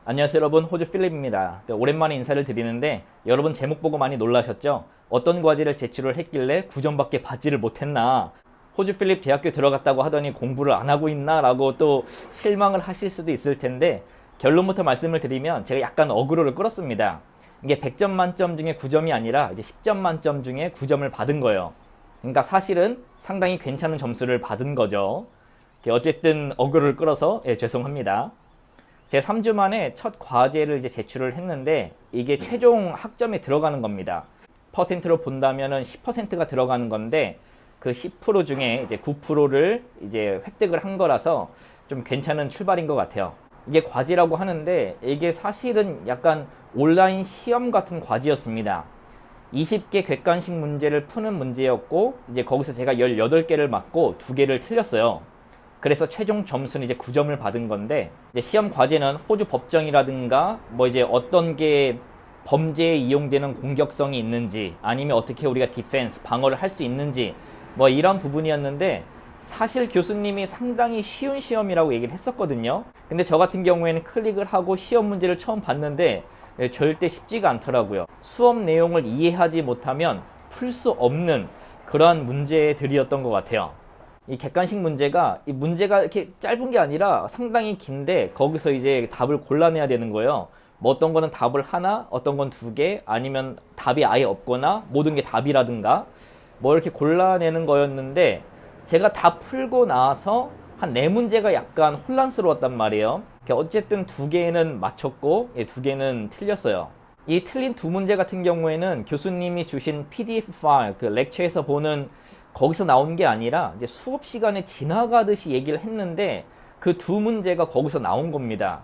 안녕하세요 여러분, 호주 필립입니다. 오랜만에 인사를 드리는데 여러분 제목 보고 많이 놀라셨죠? 어떤 과제를 제출을 했길래 9점밖에 받지를 못했나? 호주 필립 대학교 들어갔다고 하더니 공부를 안 하고 있나? 라고 또 실망을 하실 수도 있을 텐데, 결론부터 말씀을 드리면 제가 약간 어그로를 끌었습니다. 이게 100점 만점 중에 9점이 아니라 이제 10점 만점 중에 9점을 받은 거예요. 그러니까 사실은 상당히 괜찮은 점수를 받은 거죠. 어쨌든 어그로를 끌어서 죄송합니다. 제가 3주 만에 첫 과제를 이제 제출을 했는데, 이게 최종 학점에 들어가는 겁니다. 퍼센트로 본다면은 10%가 들어가는 건데, 그 10% 중에 이제 9%를 이제 획득을 한 거라서 좀 괜찮은 출발인 것 같아요. 이게 과제라고 하는데, 이게 사실은 약간 온라인 시험 같은 과제였습니다. 20개 객관식 문제를 푸는 문제였고, 이제 거기서 제가 18개를 맞고 2개를 틀렸어요. 그래서 최종 점수는 이제 9점을 받은 건데, 이제 시험 과제는 호주 법정이라든가 뭐 이제 어떤 게 범죄에 이용되는 공격성이 있는지, 아니면 어떻게 우리가 디펜스 방어를 할 수 있는지, 뭐 이런 부분이었는데, 사실 교수님이 상당히 쉬운 시험이라고 얘기를 했었거든요. 근데 저 같은 경우에는 클릭을 하고 시험 문제를 처음 봤는데 절대 쉽지가 않더라고요. 수업 내용을 이해하지 못하면 풀 수 없는 그러한 문제들이었던 것 같아요. 이 객관식 문제가, 이 문제가 이렇게 짧은 게 아니라 상당히 긴데, 거기서 이제 답을 골라내야 되는 거예요. 뭐 어떤 거는 답을 하나, 어떤 건 2개, 아니면 답이 아예 없거나 모든 게 답이라든가 뭐 이렇게 골라내는 거였는데, 제가 다 풀고 나서 한 4문제가 약간 혼란스러웠단 말이에요. 어쨌든 2개는 맞췄고 2개는 틀렸어요. 이 틀린 2문제 같은 경우에는 교수님이 주신 PDF 파일, 그 렉처에서 보는 거기서 나온 게 아니라 이제 수업 시간에 지나가듯이 얘기를 했는데, 그 2문제가 거기서 나온 겁니다.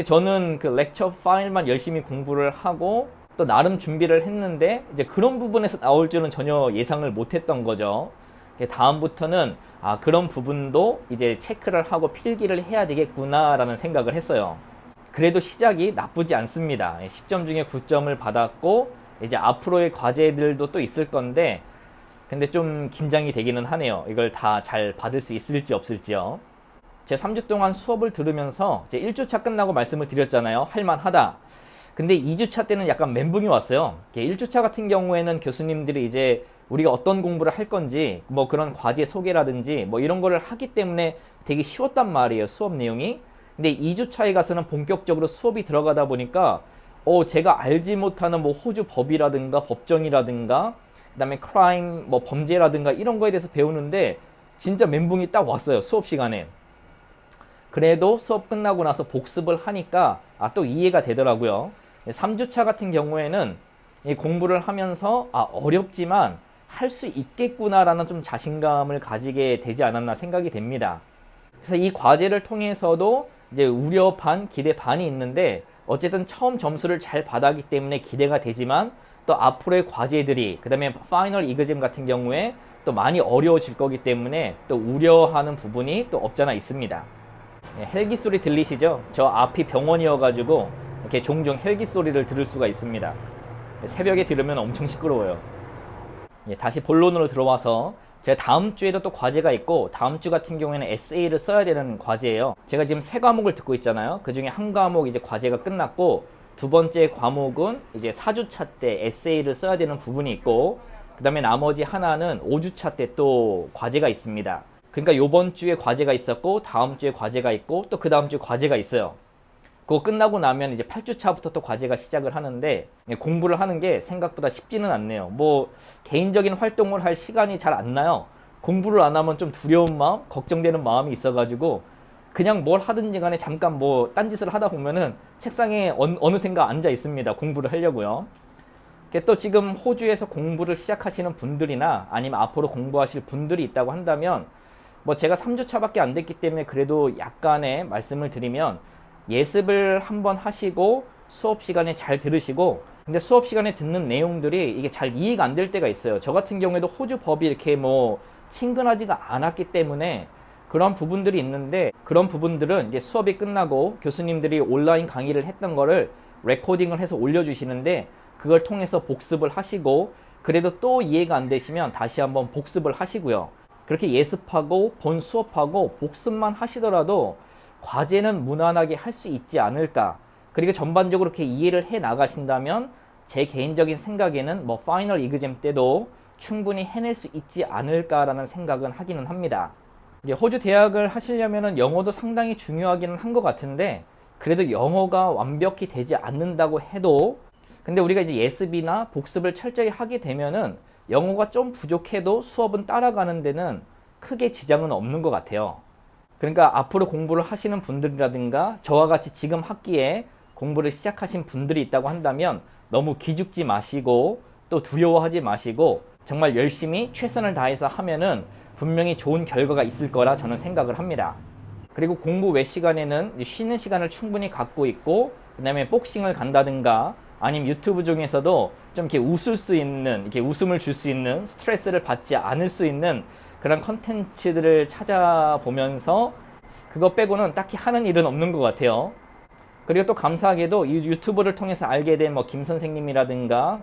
저는 그 렉처 파일만 열심히 공부를 하고 또 나름 준비를 했는데, 이제 그런 부분에서 나올 줄은 전혀 예상을 못했던 거죠. 다음부터는 그런 부분도 이제 체크를 하고 필기를 해야 되겠구나 라는 생각을 했어요. 그래도 시작이 나쁘지 않습니다. 10점 중에 9점을 받았고, 이제 앞으로의 과제들도 또 있을 건데, 근데 좀 긴장이 되기는 하네요. 이걸 다 잘 받을 수 있을지 없을지요. 제가 3주 동안 수업을 들으면서 이제 1주차 끝나고 말씀을 드렸잖아요. 할만하다. 근데 2주차 때는 약간 멘붕이 왔어요. 1주차 같은 경우에는 교수님들이 이제 우리가 어떤 공부를 할 건지, 뭐 그런 과제 소개라든지 뭐 이런 거를 하기 때문에 되게 쉬웠단 말이에요, 수업 내용이. 근데 2주차에 가서는 본격적으로 수업이 들어가다 보니까 제가 알지 못하는 뭐 호주 법이라든가 법정이라든가 그다음에 크라임, 뭐 범죄라든가 이런 거에 대해서 배우는데 진짜 멘붕이 딱 왔어요, 수업 시간에. 그래도 수업 끝나고 나서 복습을 하니까 또 이해가 되더라고요. 3주차 같은 경우에는 이 공부를 하면서 어렵지만 할 수 있겠구나라는 좀 자신감을 가지게 되지 않았나 생각이 됩니다. 그래서 이 과제를 통해서도 이제 우려 반, 기대 반이 있는데, 어쨌든 처음 점수를 잘 받았기 때문에 기대가 되지만, 또 앞으로의 과제들이, 그 다음에 파이널 이그잼 같은 경우에 또 많이 어려워질 거기 때문에 또 우려하는 부분이 또 없잖아 있습니다. 헬기 소리 들리시죠? 저 앞이 병원이어가지고 이렇게 종종 헬기 소리를 들을 수가 있습니다. 새벽에 들으면 엄청 시끄러워요. 다시 본론으로 들어와서, 제가 다음 주에도 또 과제가 있고, 다음 주 같은 경우에는 에세이를 써야 되는 과제예요. 제가 지금 3과목을 듣고 있잖아요. 그 중에 한 과목 이제 과제가 끝났고, 2번째 과목은 이제 4주차 때 에세이를 써야 되는 부분이 있고, 그 다음에 나머지 하나는 5주차 때 또 과제가 있습니다. 그러니까 요번 주에 과제가 있었고, 다음 주에 과제가 있고, 또 그 다음 주에 과제가 있어요. 그거 끝나고 나면 이제 8주차부터 또 과제가 시작을 하는데, 공부를 하는 게 생각보다 쉽지는 않네요. 뭐 개인적인 활동을 할 시간이 잘 안 나요. 공부를 안 하면 좀 두려운 마음, 걱정되는 마음이 있어가지고 그냥 뭘 하든지 간에 잠깐 뭐 딴짓을 하다 보면은 책상에 어느샌가 앉아 있습니다, 공부를 하려고요. 또 지금 호주에서 공부를 시작하시는 분들이나 아니면 앞으로 공부하실 분들이 있다고 한다면, 뭐 제가 3주차밖에 안 됐기 때문에 그래도 약간의 말씀을 드리면, 예습을 한번 하시고 수업 시간에 잘 들으시고, 근데 수업 시간에 듣는 내용들이 이게 잘 이해가 안 될 때가 있어요. 저 같은 경우에도 호주 법이 이렇게 뭐 친근하지가 않았기 때문에 그런 부분들이 있는데, 그런 부분들은 이제 수업이 끝나고 교수님들이 온라인 강의를 했던 거를 레코딩을 해서 올려주시는데, 그걸 통해서 복습을 하시고, 그래도 또 이해가 안 되시면 다시 한번 복습을 하시고요. 그렇게 예습하고 본 수업하고 복습만 하시더라도 과제는 무난하게 할 수 있지 않을까, 그리고 전반적으로 이렇게 이해를 해 나가신다면 제 개인적인 생각에는 뭐 파이널 이그잼 때도 충분히 해낼 수 있지 않을까라는 생각은 하기는 합니다. 이제 호주 대학을 하시려면은 영어도 상당히 중요하기는 한 것 같은데 그래도 영어가 완벽히 되지 않는다고 해도 근데 우리가 이제 예습이나 복습을 철저히 하게 되면은 영어가 좀 부족해도 수업은 따라가는 데는 크게 지장은 없는 것 같아요. 그러니까 앞으로 공부를 하시는 분들이라든가 저와 같이 지금 학기에 공부를 시작하신 분들이 있다고 한다면 너무 기죽지 마시고 또 두려워하지 마시고 정말 열심히 최선을 다해서 하면은 분명히 좋은 결과가 있을 거라 저는 생각을 합니다. 그리고 공부 외 시간에는 쉬는 시간을 충분히 갖고 있고 그 다음에 복싱을 간다든가 아니면 유튜브 중에서도 좀 이렇게 웃을 수 있는 이렇게 웃음을 줄 수 있는 스트레스를 받지 않을 수 있는 그런 컨텐츠들을 찾아보면서 그거 빼고는 딱히 하는 일은 없는 것 같아요. 그리고 또 감사하게도 이 유튜브를 통해서 알게 된 뭐 김 선생님이라든가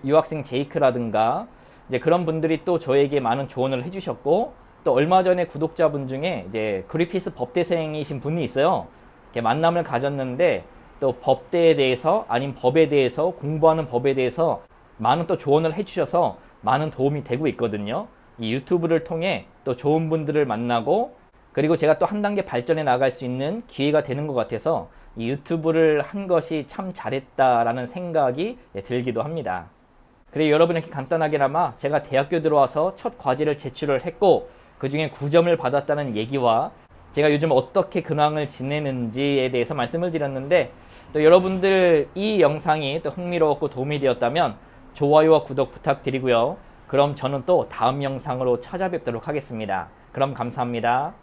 유학생 제이크라든가 이제 그런 분들이 또 저에게 많은 조언을 해주셨고 또 얼마 전에 구독자분 중에 이제 그리피스 법대생이신 분이 있어요. 이렇게 만남을 가졌는데 또 법대에 대해서 아니면 법에 대해서 공부하는 법에 대해서 많은 또 조언을 해주셔서 많은 도움이 되고 있거든요. 이 유튜브를 통해 또 좋은 분들을 만나고 그리고 제가 또 한 단계 발전해 나갈 수 있는 기회가 되는 것 같아서 이 유튜브를 한 것이 참 잘했다라는 생각이 들기도 합니다. 그리고 여러분 이렇게 간단하게나마 제가 대학교 들어와서 첫 과제를 제출을 했고 그 중에 9점을 받았다는 얘기와 제가 요즘 어떻게 근황을 지내는지에 대해서 말씀을 드렸는데 또 여러분들 이 영상이 또 흥미로웠고 도움이 되었다면 좋아요와 구독 부탁드리고요. 그럼 저는 또 다음 영상으로 찾아뵙도록 하겠습니다. 그럼 감사합니다.